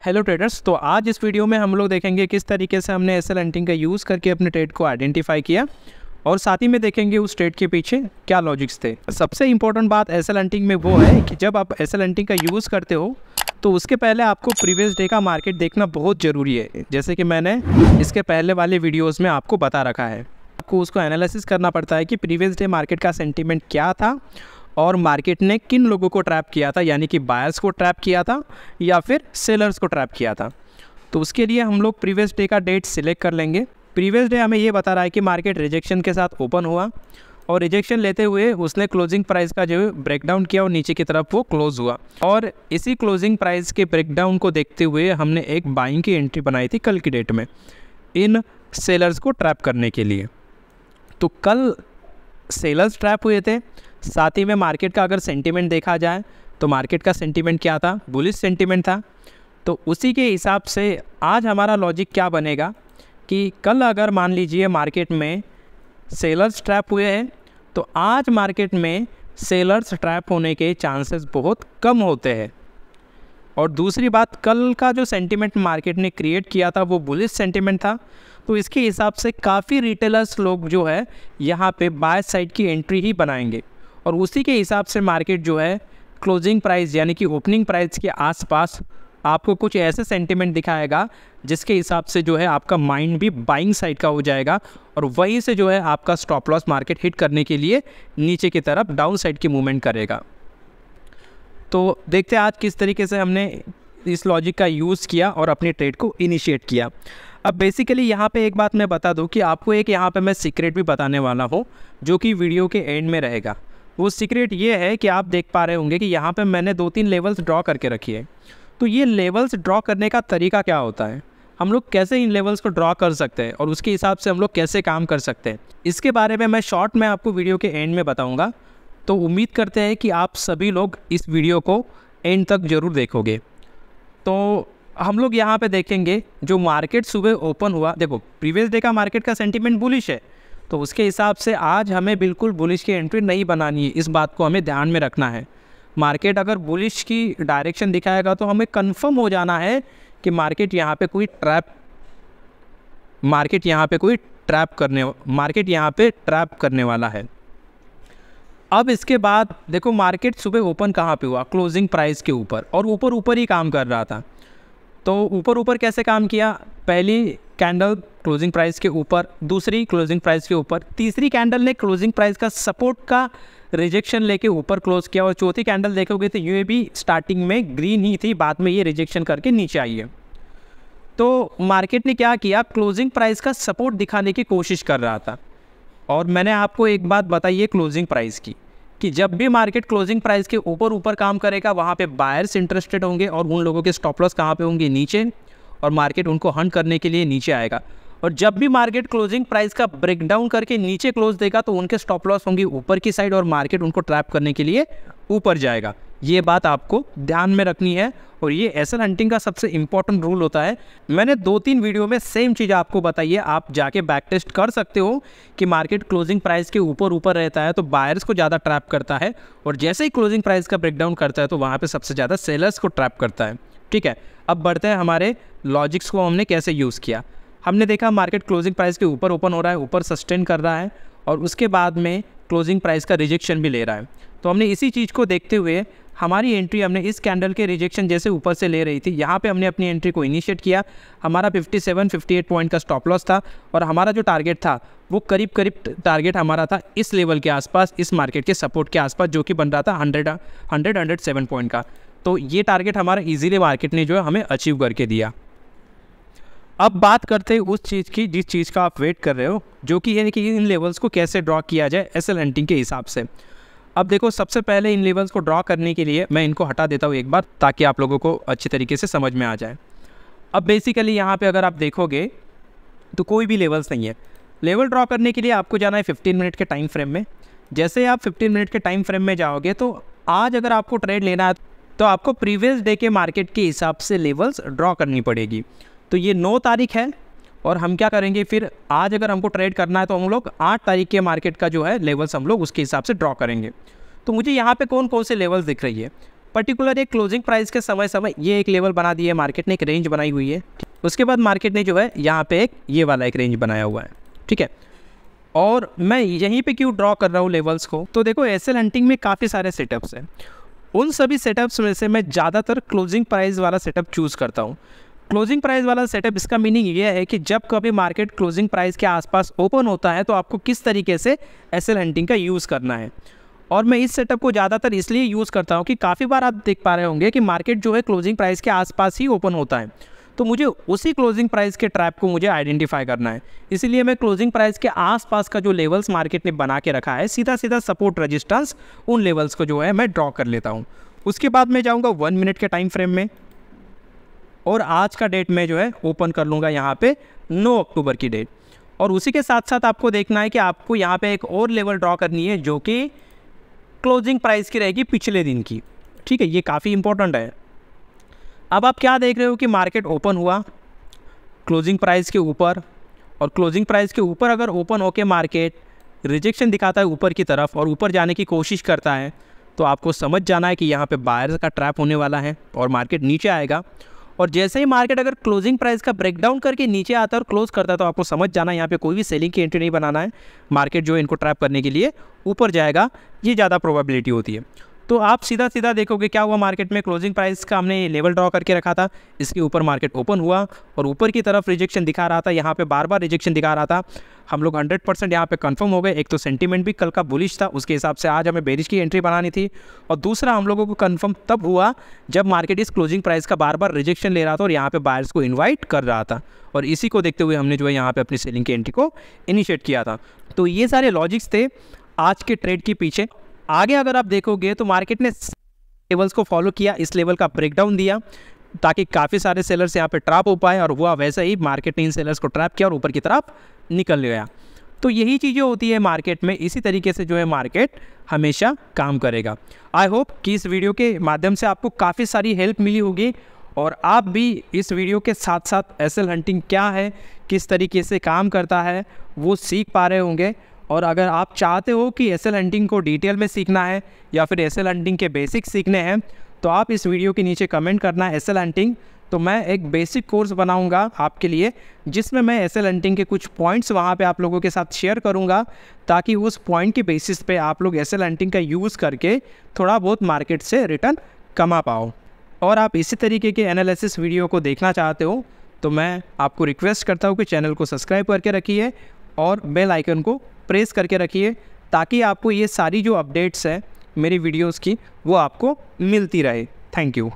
Hello traders. तो आज इस वीडियो में हम लोग देखेंगे किस तरीके से हमने एसएल हंटिंग का यूज़ करके अपने ट्रेड को आइडेंटिफाई किया और साथ ही में देखेंगे उस ट्रेड के पीछे क्या लॉजिक्स थे। सबसे इंपॉर्टेंट बात एसएल हंटिंग में वो है कि जब आप एसएल हंटिंग का यूज़ करते हो तो उसके पहले आपको प्रीवियस डे का मार्केट देखना बहुत ज़रूरी है। जैसे कि मैंने इसके पहले वाले वीडियोज़ में आपको बता रखा है, आपको उसको एनालिसिस करना पड़ता है कि प्रीवियस डे मार्केट का सेंटीमेंट क्या था और मार्केट ने किन लोगों को ट्रैप किया था, यानी कि बायर्स को ट्रैप किया था या फिर सेलर्स को ट्रैप किया था। तो उसके लिए हम लोग प्रीवियस डे का डेट सिलेक्ट कर लेंगे। प्रीवियस डे हमें ये बता रहा है कि मार्केट रिजेक्शन के साथ ओपन हुआ और रिजेक्शन लेते हुए उसने क्लोजिंग प्राइस का जो ब्रेकडाउन किया और नीचे की तरफ वो क्लोज हुआ। और इसी क्लोजिंग प्राइस के ब्रेकडाउन को देखते हुए हमने एक बाइंग की एंट्री बनाई थी कल की डेट में इन सेलर्स को ट्रैप करने के लिए। तो कल सेलर्स ट्रैप हुए थे। साथ ही में मार्केट का अगर सेंटीमेंट देखा जाए तो मार्केट का सेंटीमेंट क्या था, बुलिश सेंटीमेंट था। तो उसी के हिसाब से आज हमारा लॉजिक क्या बनेगा कि कल अगर मान लीजिए मार्केट में सेलर्स ट्रैप हुए हैं तो आज मार्केट में सेलर्स ट्रैप होने के चांसेस बहुत कम होते हैं। और दूसरी बात, कल का जो सेंटीमेंट मार्केट ने क्रिएट किया था वो बुलिश सेंटीमेंट था। तो इसके हिसाब से काफ़ी रिटेलर्स लोग जो है यहाँ पे बाय साइड की एंट्री ही बनाएंगे और उसी के हिसाब से मार्केट जो है क्लोजिंग प्राइस यानी कि ओपनिंग प्राइस के आसपास आपको कुछ ऐसे सेंटीमेंट दिखाएगा जिसके हिसाब से जो है आपका माइंड भी बाइंग साइड का हो जाएगा और वहीं से जो है आपका स्टॉप लॉस मार्केट हिट करने के लिए नीचे की तरफ डाउन साइड की मूवमेंट करेगा। तो देखते हैं आज किस तरीके से हमने इस लॉजिक का यूज़ किया और अपने ट्रेड को इनिशिएट किया। अब बेसिकली यहाँ पे एक बात मैं बता दूँ कि आपको एक यहाँ पे मैं सीक्रेट भी बताने वाला हूँ जो कि वीडियो के एंड में रहेगा। वो सीक्रेट ये है कि आप देख पा रहे होंगे कि यहाँ पे मैंने 2-3 लेवल्स ड्रॉ करके रखी है। तो ये लेवल्स ड्रॉ करने का तरीका क्या होता है, हम लोग कैसे इन लेवल्स को ड्रॉ कर सकते हैं और उसके हिसाब से हम लोग कैसे काम कर सकते हैं, इसके बारे में मैं शॉर्ट में आपको वीडियो के एंड में बताऊँगा। तो उम्मीद करते हैं कि आप सभी लोग इस वीडियो को एंड तक ज़रूर देखोगे। तो हम लोग यहाँ पे देखेंगे जो मार्केट सुबह ओपन हुआ, देखो प्रीवियस डे का मार्केट का सेंटीमेंट बुलिश है तो उसके हिसाब से आज हमें बिल्कुल बुलिश की एंट्री नहीं बनानी है। इस बात को हमें ध्यान में रखना है। मार्केट अगर बुलिश की डायरेक्शन दिखाएगा तो हमें कंफर्म हो जाना है कि मार्केट यहाँ पे कोई ट्रैप करने वाला है। अब इसके बाद देखो मार्केट सुबह ओपन कहाँ पे हुआ, क्लोजिंग प्राइस के ऊपर, और ऊपर ही काम कर रहा था। तो ऊपर कैसे काम किया, पहली कैंडल क्लोजिंग प्राइस के ऊपर, दूसरी क्लोजिंग प्राइस के ऊपर, तीसरी कैंडल ने क्लोजिंग प्राइस का सपोर्ट का रिजेक्शन लेके ऊपर क्लोज किया और चौथी कैंडल देखोगे तो ये भी स्टार्टिंग में ग्रीन ही थी, बाद में ये रिजेक्शन करके नीचे आई है। तो मार्केट ने क्या किया, क्लोजिंग प्राइस का सपोर्ट दिखाने की कोशिश कर रहा था। और मैंने आपको एक बात बताई है क्लोजिंग प्राइस की कि जब भी मार्केट क्लोजिंग प्राइस के ऊपर काम करेगा वहाँ पे बायर्स इंटरेस्टेड होंगे और उन लोगों के स्टॉप लॉस कहाँ पे होंगे, नीचे, और मार्केट उनको हंट करने के लिए नीचे आएगा। और जब भी मार्केट क्लोजिंग प्राइस का ब्रेकडाउन करके नीचे क्लोज देगा तो उनके स्टॉप लॉस होंगे ऊपर की साइड और मार्केट उनको ट्रैप करने के लिए ऊपर जाएगा। ये बात आपको ध्यान में रखनी है और ये एसएल हंटिंग का सबसे इंपॉर्टेंट रूल होता है। मैंने 2-3 वीडियो में सेम चीज़ आपको बताई है, आप जाके बैक टेस्ट कर सकते हो कि मार्केट क्लोजिंग प्राइस के ऊपर रहता है तो बायर्स को ज़्यादा ट्रैप करता है और जैसे ही क्लोजिंग प्राइस का ब्रेकडाउन करता है तो वहाँ पे सबसे ज़्यादा सेलर्स को ट्रैप करता है। ठीक है, अब बढ़ते हैं हमारे लॉजिक्स को हमने कैसे यूज़ किया। हमने देखा मार्केट क्लोजिंग प्राइस के ऊपर ओपन हो रहा है, ऊपर सस्टेन कर रहा है और उसके बाद में क्लोजिंग प्राइस का रिजेक्शन भी ले रहा है। तो हमने इसी चीज़ को देखते हुए हमारी एंट्री हमने इस कैंडल के रिजेक्शन जैसे ऊपर से ले रही थी, यहाँ पे हमने अपनी एंट्री को इनिशिएट किया। हमारा 57-58 पॉइंट का स्टॉप लॉस था और हमारा जो टारगेट था वो करीब टारगेट हमारा था इस लेवल के आसपास, इस मार्केट के सपोर्ट के आसपास, जो कि बन रहा था 107 पॉइंट का। तो ये टारगेट हमारा इजीली मार्केट ने जो है हमें अचीव करके दिया। अब बात करते हैं उस चीज़ की जिस चीज़ का आप वेट कर रहे हो, जो कि है कि इन लेवल्स को कैसे ड्रॉ किया जाए एसएल हंटिंग के हिसाब से। अब देखो सबसे पहले इन लेवल्स को ड्रॉ करने के लिए मैं इनको हटा देता हूँ एक बार ताकि आप लोगों को अच्छी तरीके से समझ में आ जाए। अब बेसिकली यहाँ पे अगर आप देखोगे तो कोई भी लेवल्स नहीं है। लेवल ड्रॉ करने के लिए आपको जाना है 15 मिनट के टाइम फ्रेम में। जैसे आप 15 मिनट के टाइम फ्रेम में जाओगे तो आज अगर आपको ट्रेड लेना है तो आपको प्रीवियस डे के मार्केट के हिसाब से लेवल्स ड्रॉ करनी पड़ेगी। तो ये 9 तारीख है और हम क्या करेंगे फिर, आज अगर हमको ट्रेड करना है तो हम लोग 8 तारीख के मार्केट का जो है लेवल्स हम लोग उसके हिसाब से ड्रॉ करेंगे। तो मुझे यहाँ पे कौन कौन से लेवल्स दिख रही है, पर्टिकुलर एक क्लोजिंग प्राइस के समय समय ये एक लेवल बना दिया है मार्केट ने, एक रेंज बनाई हुई है। उसके बाद मार्केट ने जो है यहाँ पे एक ये वाला एक रेंज बनाया हुआ है, ठीक है। और मैं यहीं पे क्यों ड्रॉ कर रहा हूँ लेवल्स को, तो देखो एसएल हंटिंग में काफ़ी सारे सेटअप्स हैं। उन सभी सेटअप्स में से मैं ज़्यादातर क्लोजिंग प्राइस वाला सेटअप चूज़ करता हूँ। क्लोजिंग प्राइस वाला सेटअप, इसका मीनिंग ये है कि जब कभी मार्केट क्लोजिंग प्राइस के आसपास ओपन होता है तो आपको किस तरीके से एसएल हंटिंग का यूज़ करना है। और मैं इस सेटअप को ज़्यादातर इसलिए यूज़ करता हूँ कि काफ़ी बार आप देख पा रहे होंगे कि मार्केट जो है क्लोजिंग प्राइस के आसपास ही ओपन होता है, तो मुझे उसी क्लोजिंग प्राइस के ट्रैप को मुझे आइडेंटिफाई करना है। इसीलिए मैं क्लोजिंग प्राइस के आसपास का जो लेवल्स मार्केट ने बना के रखा है, सीधा सीधा सपोर्ट रेजिस्टेंस, उन लेवल्स को जो है मैं ड्रॉ कर लेता हूँ। उसके बाद मैं जाऊँगा 1 मिनट के टाइम फ्रेम में, और आज का डेट में जो है ओपन कर लूँगा यहाँ पे 9 अक्टूबर की डेट। और उसी के साथ साथ आपको देखना है कि आपको यहाँ पे एक और लेवल ड्रॉ करनी है जो कि क्लोजिंग प्राइस की रहेगी पिछले दिन की, ठीक है। ये काफ़ी इंपॉर्टेंट है। अब आप क्या देख रहे हो कि मार्केट ओपन हुआ क्लोजिंग प्राइस के ऊपर, और क्लोजिंग प्राइस के ऊपर अगर ओपन होके मार्केट रिजेक्शन दिखाता है ऊपर की तरफ और ऊपर जाने की कोशिश करता है, तो आपको समझ जाना है कि यहाँ पे बायर्स का ट्रैप होने वाला है और मार्केट नीचे आएगा। और जैसे ही मार्केट अगर क्लोजिंग प्राइस का ब्रेकडाउन करके नीचे आता है और क्लोज करता है, तो आपको समझ जाना है यहाँ पे कोई भी सेलिंग की एंट्री नहीं बनाना है। मार्केट जो है इनको ट्रैप करने के लिए ऊपर जाएगा, ये ज़्यादा प्रोबेबिलिटी होती है। तो आप सीधा सीधा देखोगे क्या हुआ, मार्केट में क्लोजिंग प्राइस का हमने लेवल ड्रॉ करके रखा था, इसके ऊपर मार्केट ओपन हुआ और ऊपर की तरफ रिजेक्शन दिखा रहा था, यहाँ पे बार बार रिजेक्शन दिखा रहा था। हम लोग 100% यहाँ पे कंफर्म हो गए। एक तो सेंटीमेंट भी कल का बुलिश था, उसके हिसाब से आज हमें बेरिश की एंट्री बनानी थी, और दूसरा हम लोगों को कंफर्म तब हुआ जब मार्केट इस क्लोजिंग प्राइस का बार बार रिजेक्शन ले रहा था और यहाँ पे बायर्स को इन्वाइट कर रहा था, और इसी को देखते हुए हमने जो है यहाँ पे अपनी सेलिंग की एंट्री को इनिशिएट किया था। तो ये सारे लॉजिक्स थे आज के ट्रेड के पीछे। आगे अगर आप देखोगे तो मार्केट ने लेवल्स को फॉलो किया, इस लेवल का ब्रेकडाउन दिया ताकि काफ़ी सारे सेलर्स यहाँ पे ट्रैप हो पाए, और हुआ वैसे ही, मार्केट ने इन सेलर्स को ट्रैप किया और ऊपर की तरफ निकल गया। तो यही चीज़ें होती है मार्केट में, इसी तरीके से जो है मार्केट हमेशा काम करेगा। आई होप कि इस वीडियो के माध्यम से आपको काफ़ी सारी हेल्प मिली होगी, और आप भी इस वीडियो के साथ साथ एसएल हंटिंग क्या है, किस तरीके से काम करता है, वो सीख पा रहे होंगे। और अगर आप चाहते हो कि एसएल हंटिंग को डिटेल में सीखना है या फिर एसएल हंटिंग के बेसिक्स सीखने हैं, तो आप इस वीडियो के नीचे कमेंट करना एसएल हंटिंग, तो मैं एक बेसिक कोर्स बनाऊंगा आपके लिए, जिसमें मैं एसएल हंटिंग के कुछ पॉइंट्स वहाँ पे आप लोगों के साथ शेयर करूँगा, ताकि उस पॉइंट के बेसिस पे आप लोग एसएल हंटिंग का यूज़ करके थोड़ा बहुत मार्केट से रिटर्न कमा पाओ। और आप इसी तरीके के एनालिसिस वीडियो को देखना चाहते हो, तो मैं आपको रिक्वेस्ट करता हूँ कि चैनल को सब्सक्राइब करके रखिए और बेल आइकन को प्रेस करके रखिए, ताकि आपको ये सारी जो अपडेट्स है मेरी वीडियोस की, वो आपको मिलती रहे। Thank you.